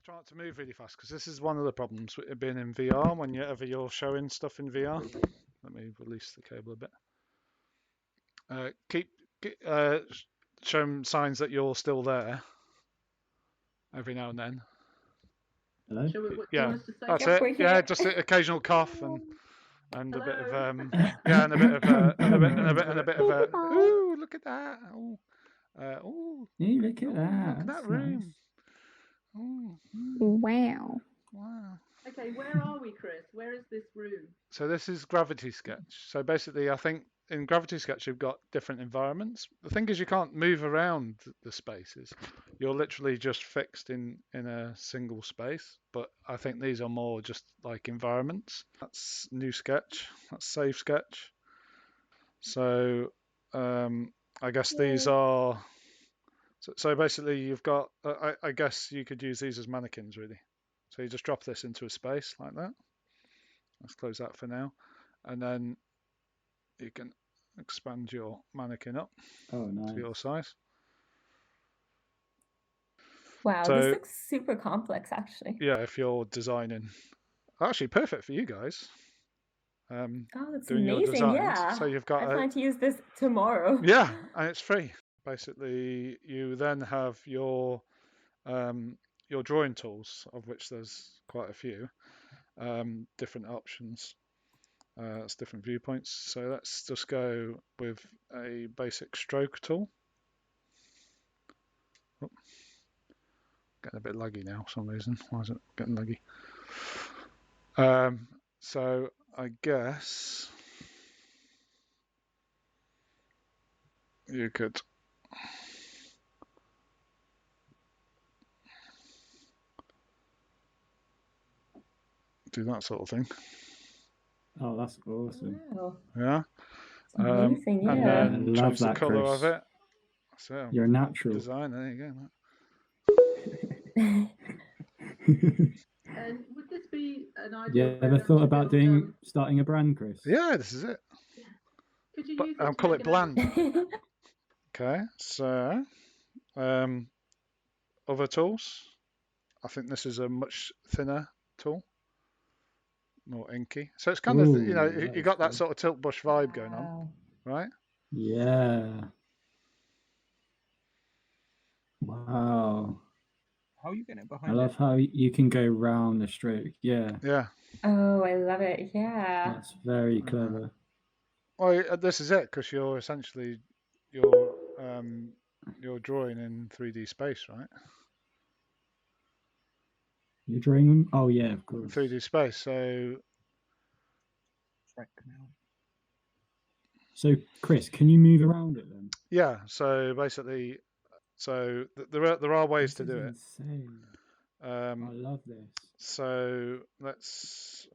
try not to move really fast because this is one of the problems with it being in VR. Whenever you're showing stuff in VR, let me release the cable a bit. Keep showing signs that you're still there every now and then. Hello? Yeah, that's it. Yeah, just an occasional cough and a bit of and a bit of and a bit of a ooh, look at that. Ooh. Hey, look at that. Look at that room. Nice. Ooh. Wow. Wow. Okay, where are we, Chris? Where is this room? So this is Gravity Sketch. So basically, I think in Gravity Sketch you've got different environments. The thing is, you can't move around the spaces. You're literally just fixed in a single space. But I think these are more just like environments. That's new sketch. That's save sketch. So I guess these are. So basically, you've got. I guess you could use these as mannequins, really. So you just drop this into a space like that. Let's close that for now. And then you can expand your mannequin up to your size. Wow, so, this looks super complex, actually. Yeah, if you're designing. Actually, perfect for you guys. Oh, that's amazing, yeah. So you've got I plan to use this tomorrow. Yeah, and it's free. Basically, you then have your drawing tools, of which there's quite a few, different options. It's different viewpoints. So let's just go with a basic stroke tool. Oh, getting a bit laggy now for some reason. Why is it getting laggy? So I guess you could do that sort of thing. Oh, that's awesome. Wow. Yeah. Amazing, yeah. And then change the colour of it. So you're natural design. There you go. And would this be an idea? Yeah, ever thought about starting a brand, Chris? Yeah, this is it. Yeah. Could you use I'll call it Bland. Okay, so other tools. I think this is a much thinner tool, more inky. So it's kind of, you know, you got that sort of tilt brush vibe going on, right? Yeah. Wow. How are you getting it behind? I love how you can go round the stroke. Yeah. Yeah. Oh, I love it. Yeah. That's very clever. Well, this is it, because you're essentially you're drawing in 3D space, right? You're drawing them? Oh yeah, of course. 3D space. So. So Chris, can you move around it then? Yeah. So basically, there are ways to do it. I love this. So let's.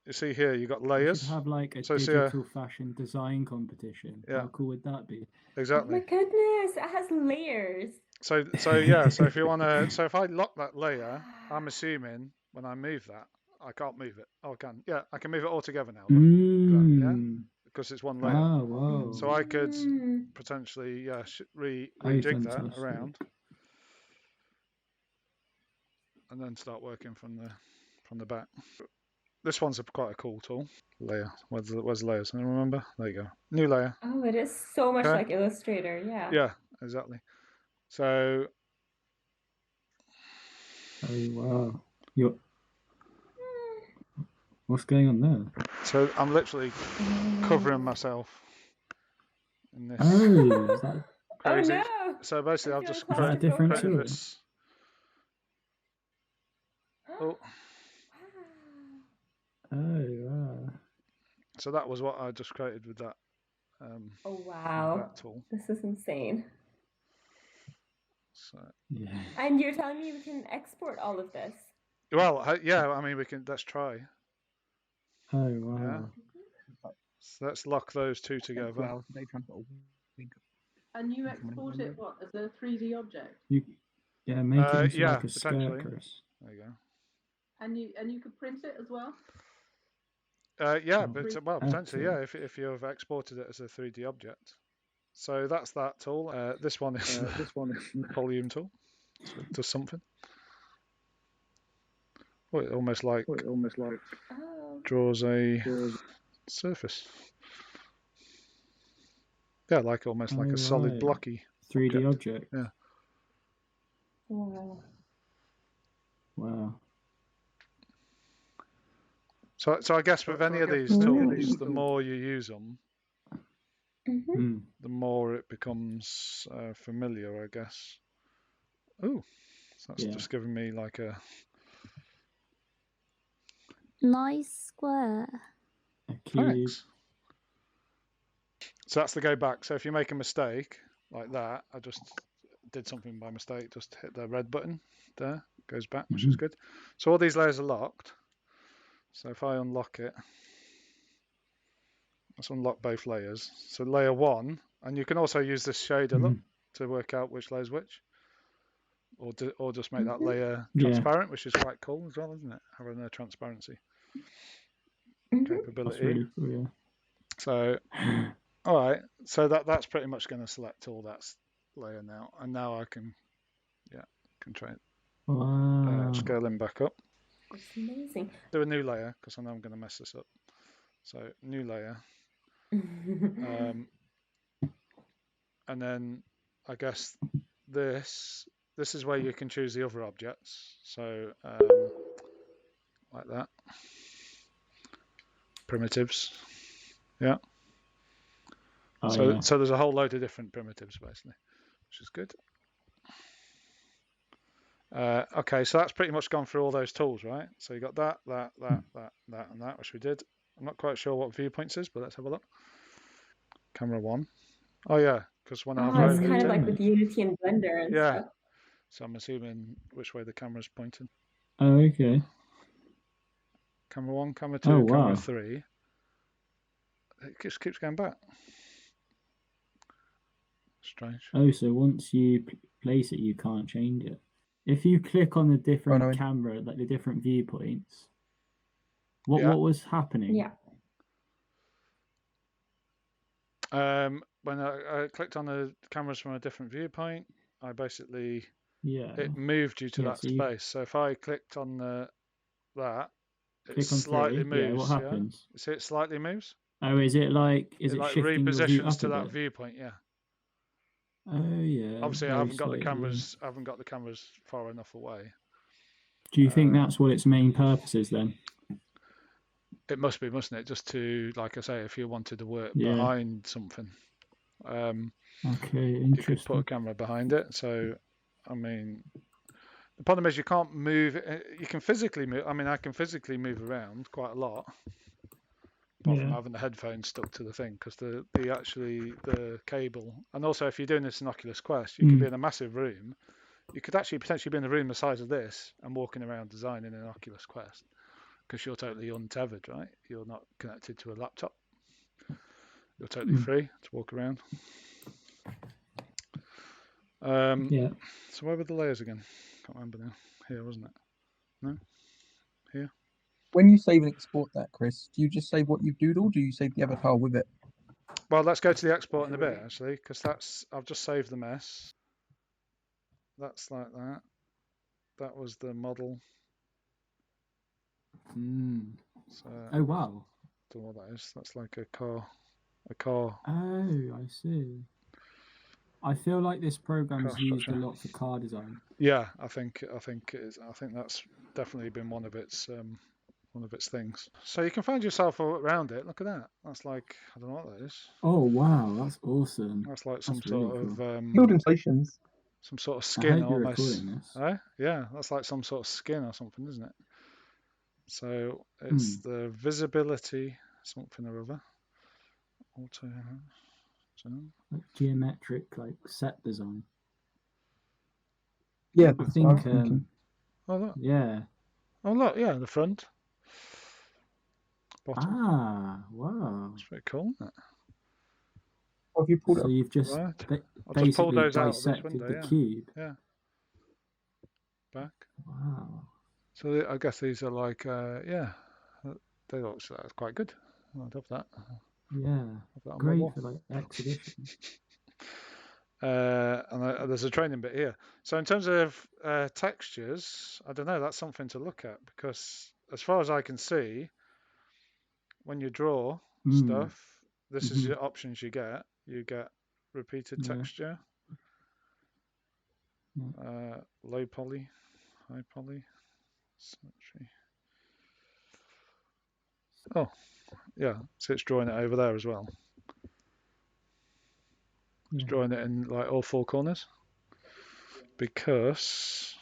You see here, you got layers. You should have like a digital fashion design competition. Yeah. How cool would that be? Exactly. Oh my goodness, it has layers. So yeah. So if you want to, so if I lock that layer, I'm assuming when I move that, I can't move it. Oh, I can. Yeah, I can move it all together now. Yeah. Because it's one layer. Oh, wow. So I could potentially, rejig that around, and then start working from the back. This one's quite a cool tool. Layer. Where's the layers? Anyone remember? There you go. New layer. Oh, it is so much like Illustrator. Yeah. Yeah, exactly. So. Oh wow. What's going on there? So I'm literally covering myself in this. Oh, is that crazy. Oh no! So basically, I've just created a different tool. This. Oh. Oh wow. So that was what I just created with that. Oh wow! That tool. This is insane. So. Yeah. And you're telling me we can export all of this? Well, yeah. I mean, we can. Let's try. Oh wow. Yeah. So let's lock those two together. Well, and you export it what as a 3D object? Make it into like a skirt, Chris. There you go. And you could print it as well. Yeah, but potentially, yeah. If you've exported it as a 3D object. So that's that tool. This one is volume tool. So it does something. Oh, it almost like Oh. draws a surface. Yeah, like almost like a solid blocky 3D object. Yeah. Wow. Wow. So I guess with any of these tools, the more you use them, the more it becomes familiar, I guess. Oh, so that's just giving me like a nice square. Thanks. So that's the go back. So if you make a mistake like that, I just did something by mistake, just hit the red button there, goes back, which is good. So all these layers are locked. So if I unlock it, let's unlock both layers. So layer 1, and you can also use this shader look to work out which layer's which, or just make that layer transparent, which is quite cool as well, isn't it? Having a transparency capability. That's really cool, yeah. So, all right, so that's pretty much going to select all that layer now, and now I can, can try it. Scaling back up. That's amazing. Do a new layer because I know I'm going to mess this up. So new layer, and then I guess this is where you can choose the other objects. So like that, primitives, yeah. So there's a whole load of different primitives basically, which is good. Okay, so that's pretty much gone through all those tools, right? So you got that, and that, which we did. I'm not quite sure what viewpoints is, but let's have a look. Camera 1. Oh yeah, because when I hover it's over kind it, of like with Unity and Blender and stuff. So I'm assuming which way the camera's pointing. Oh, okay. Camera 1, camera 2, camera 3. It just keeps going back. Strange. Oh, so once you place it, you can't change it. If you click on the different camera, like the different viewpoints, what was happening? Yeah. When I clicked on the cameras from a different viewpoint, I basically it moved you to that space. So if I clicked on that, it slightly moves. Yeah, what happens? You see, it slightly moves. Oh, is it like shifting repositions your view up to a that bit? viewpoint? Yeah. Oh yeah. Obviously, I haven't got the cameras. I haven't got the cameras far enough away. Do you think that's what its main purpose is then? It must be, mustn't it? Just to, like I say, if you wanted to work behind something, okay, you could put a camera behind it. So, I mean, the problem is you can't move. You can physically move. I mean, I can physically move around quite a lot. Apart from having the headphones stuck to the thing, because the cable, and also if you're doing this in Oculus Quest, you could be in a massive room. You could actually potentially be in a room the size of this and walking around designing an Oculus Quest, because you're totally untethered, right? You're not connected to a laptop. You're totally free to walk around. So where were the layers again? Can't remember now. Here, wasn't it? No? Here? When you save and export that, Chris, do you just save what you've doodled, or do you save the avatar with it? Well, let's go to the export in a bit, actually, because I've just saved the mess. That's like that. That was the model. So, oh, wow. I don't know what that is. That's like a car. Oh, I see. I feel like this program is used a lot for car design. Yeah, I think it is. I think that's definitely been one of its things. So you can find yourself around it. Look at that. That's like, I don't know what that is. Oh wow, that's awesome. That's like some sort of building stations. Some sort of skin almost. Yeah, that's like some sort of skin or something, isn't it? So it's the visibility something or other. Auto. Like geometric, like set design. Yeah, I think. Oh look. Yeah. Oh look, yeah, the front. Bottom. Ah, wow. That's pretty cool, isn't it? What have you pulled so up? you've just basically dissected the cube. Yeah. Back. Wow. So I guess these are like, they look quite good. I'd love that. Yeah. Great for like exhibition. And there's a training bit here. So in terms of textures, I don't know, that's something to look at, because as far as I can see, when you draw stuff, this is your options you get. You get repeated texture, low poly, high poly, symmetry. Oh, yeah, so it's drawing it over there as well. It's drawing it in like all four corners, because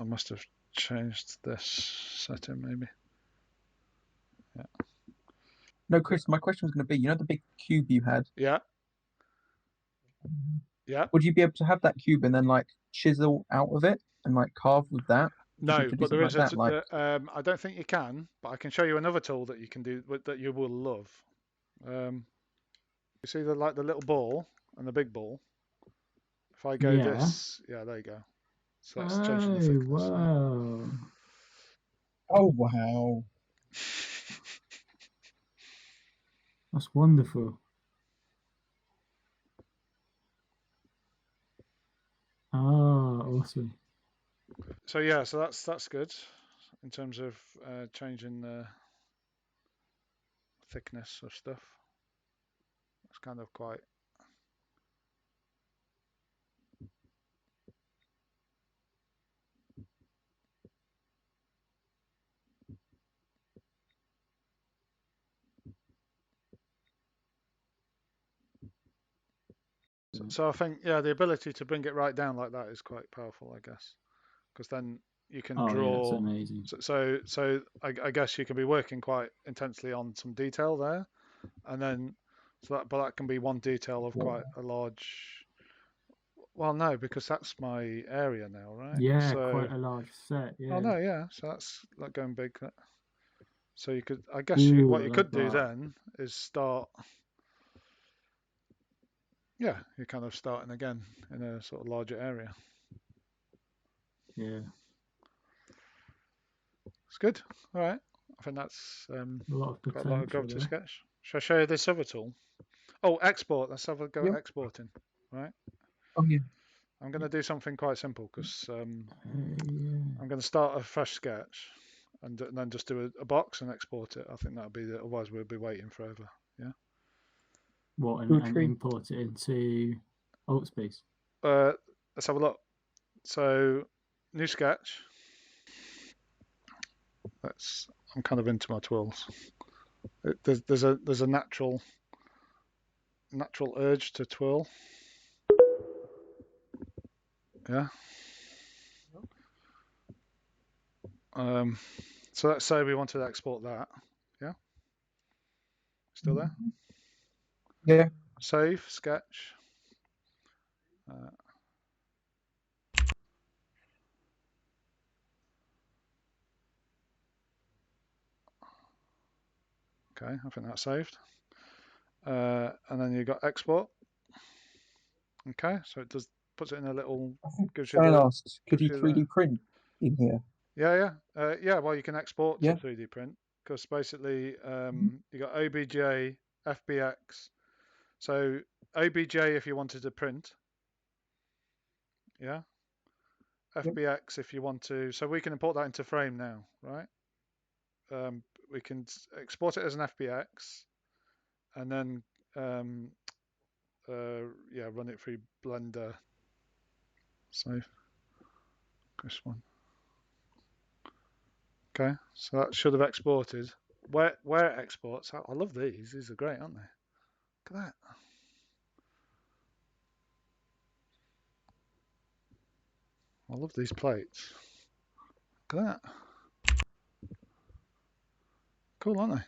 I must have changed this setting maybe. Yeah. No, Chris, my question was going to be, you know the big cube you had? Yeah. Yeah. Would you be able to have that cube and then like chisel out of it and like carve with that? No, but there is like I don't think you can, but I can show you another tool that you can do that you will love. You see the little ball and the big ball? If I go this, yeah, there you go. So that's changing the thickness. Wow. Oh wow. That's wonderful. Ah, awesome. So yeah, so that's good in terms of changing the thickness of stuff. It's kind of quite. So I think, yeah, the ability to bring it right down like that is quite powerful, I guess, because then you can draw. Yeah, it's amazing. So I guess you can be working quite intensely on some detail there, and then but that can be one detail of quite a large. Well, no, because that's my area now, right? Yeah, so, quite a large set. Yeah. Oh no, yeah. So that's like going big. So you could, I guess, what you could do then is start. Yeah, you're kind of starting again in a sort of larger area. Yeah. It's good. All right. I think that's a lot of potential quite a lot of Gravity Sketch. Shall I show you this other tool? Oh, export. Let's have a go at exporting. Right. Oh yeah. I'm going to do something quite simple, because I'm going to start a fresh sketch and then just do a box and export it. I think that'll be otherwise we'll be waiting forever. Yeah. What, and import it into AltSpace? Let's have a look. So, new sketch. I'm kind of into my twirls. There's a natural urge to twirl. Yeah. So let's say we wanted to export that. Yeah. Still there? Yeah. Save sketch. Okay, I think that's saved. And then you've got export. Okay, so it puts it in a little. Stan asked, could you 3D print in here? Yeah. Well, you can export to 3D print, because basically you got OBJ, FBX. So OBJ if you wanted to print. Yeah. FBX if you want to. So we can import that into Frame now, right? We can export it as an FBX, and then run it through Blender. Save this one. Okay, so that should have exported. Where it exports, I love these. These are great, aren't they? Look at that. I love these plates. Look at that. Cool, aren't they?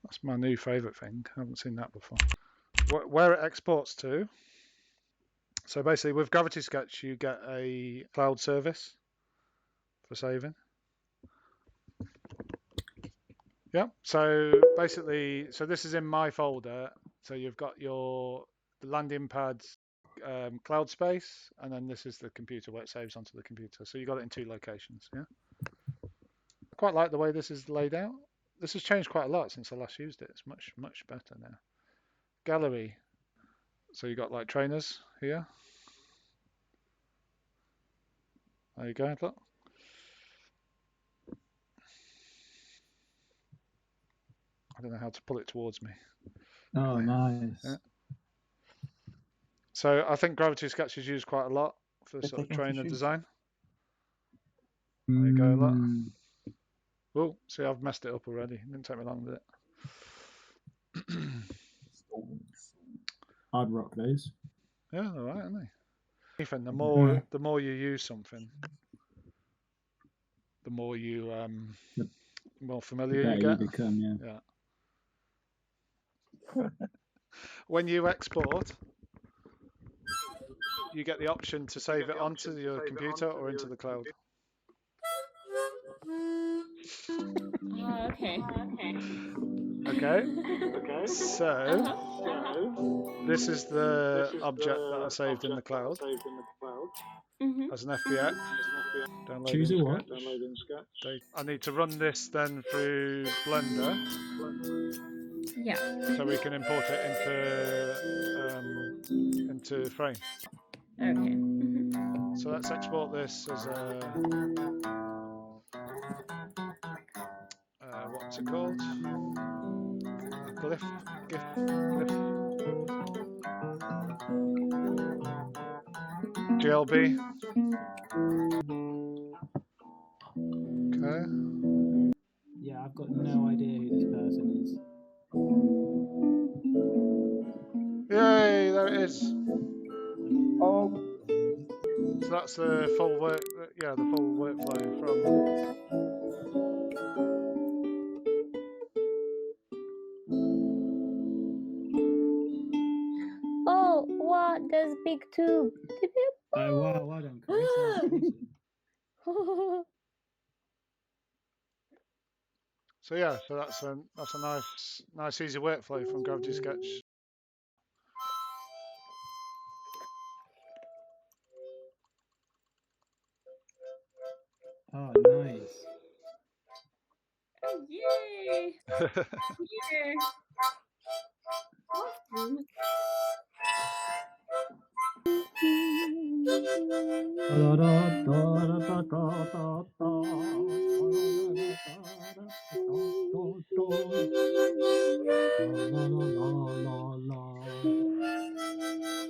That's my new favourite thing. I haven't seen that before. Where it exports to. So basically, with Gravity Sketch, you get a cloud service for saving. Yeah. So basically, this is in my folder. So you've got the landing pads, cloud space, and then this is the computer where it saves onto the computer. So you got it in two locations. Yeah. I quite like the way this is laid out. this has changed quite a lot since I last used it. It's much better now. Gallery. So you got like trainers here. There you go. Look. I don't know how to pull it towards me. Oh, nice. Yeah. So I think Gravity Sketch is used quite a lot for sort of trainer design. There you go, look. Oh, see, I've messed it up already. It didn't take me long, did it? I'd rock those. Yeah, all right, aren't they? Ethan, the more you use something, the more you more familiar you get. You become, yeah. When you export, you get the option to save it onto your computer or into the cloud. Okay. Okay. So this is the object that I saved in the cloud as an FBX. Choose a what? I need to run this then through Blender. Yeah. So we can import it into Frame. Okay. So let's export this as a what's it called? A glyph. GLB. Okay. Yeah, I've got no idea who this person is. Yay! There it is. Oh. So that's the full work. Yeah, the full workflow from. Oh, what? There's big tube. Oh wow, well done, Chris. So yeah, so that's a nice easy workflow from Gravity Sketch. Oh, nice. Oh, yay! Yeah. Awesome.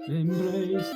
Embrace.